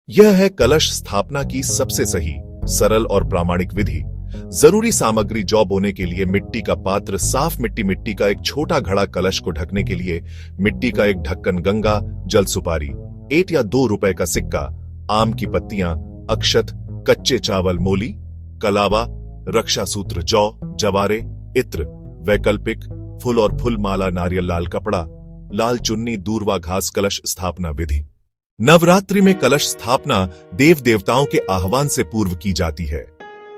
यह है कलश स्थापना की सबसे सही, सरल और प्रामाणिक विधि। जरूरी सामग्री जौ बोने के लिए मिट्टी का पात्र, साफ मिट्टी का एक छोटा घड़ा, कलश को ढकने के लिए मिट्टी का एक ढक्कन, गंगा जल, सुपारी, 1 या 2 रुपए का सिक्का, आम की पत्तियां, अक्षत, कच्चे चावल, मोली, कलावा, रक्षा सूत्र, जौ, जवारे, इत्र, वैकल्पिक फूल और फूल माला, नारियल, लाल कपड़ा, लाल चुन्नी, दूर्वा घास। कलश स्थापना विधि। नवरात्रि में कलश स्थापना देव देवताओं के आह्वान से पूर्व की जाती है।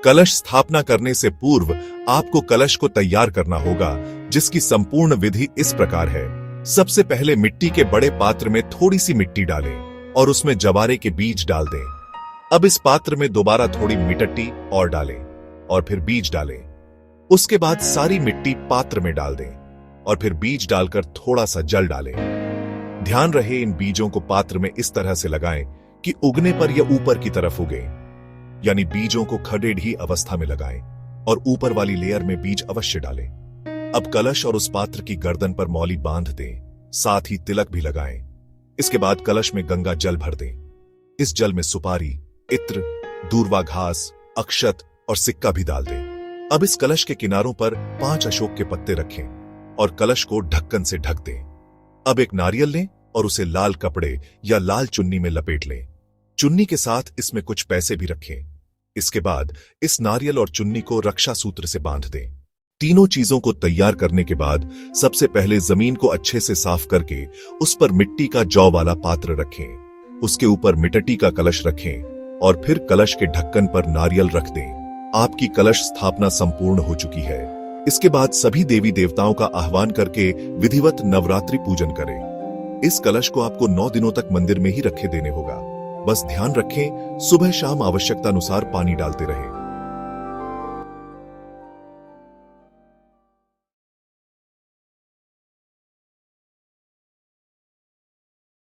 कलश स्थापना करने से पूर्व आपको कलश को तैयार करना होगा, जिसकी संपूर्ण विधि इस प्रकार है। सबसे पहले मिट्टी के बड़े पात्र में थोड़ी सी मिट्टी डालें और उसमें जवारे के बीज डाल दें। अब इस पात्र में दोबारा थोड़ी मिट्टी और डालें और फिर बीज डालें। उसके बाद सारी मिट्टी पात्र में डाल दें और फिर बीज डालकर थोड़ा सा जल डालें। ध्यान रहे इन बीजों को पात्र में इस तरह से लगाएं कि उगने पर यह ऊपर की तरफ उगे, यानी बीजों को खड़ेढी अवस्था में लगाएं और ऊपर वाली लेयर में बीज अवश्य डालें। अब कलश और उस पात्र की गर्दन पर मौली बांध दें, साथ ही तिलक भी लगाएं। इसके बाद कलश में गंगा जल भर दें। इस जल में सुपारी, इत्र, दूर्वा घास, अक्षत और सिक्का भी डाल दें। अब इस कलश के किनारों पर 5 अशोक के पत्ते रखें और कलश को ढक्कन से ढक दें। अब एक नारियल लें और उसे लाल कपड़े या लाल चुन्नी में लपेट लें। चुन्नी के साथ इसमें कुछ पैसे भी रखें। इसके बाद इस नारियल और चुन्नी को रक्षा सूत्र से बांध दें। तीनों चीजों को तैयार करने के बाद सबसे पहले जमीन को अच्छे से साफ करके उस पर मिट्टी का जौ वाला पात्र रखें। उसके ऊपर मिट्टी का कलश रखें और फिर कलश के ढक्कन पर नारियल रख दें। आपकी कलश स्थापना संपूर्ण हो चुकी है। इसके बाद सभी देवी देवताओं का आह्वान करके विधिवत नवरात्रि पूजन करें। इस कलश को आपको 9 दिनों तक मंदिर में ही रखे देने होगा। बस ध्यान रखें, सुबह शाम आवश्यकता अनुसार पानी डालते रहें।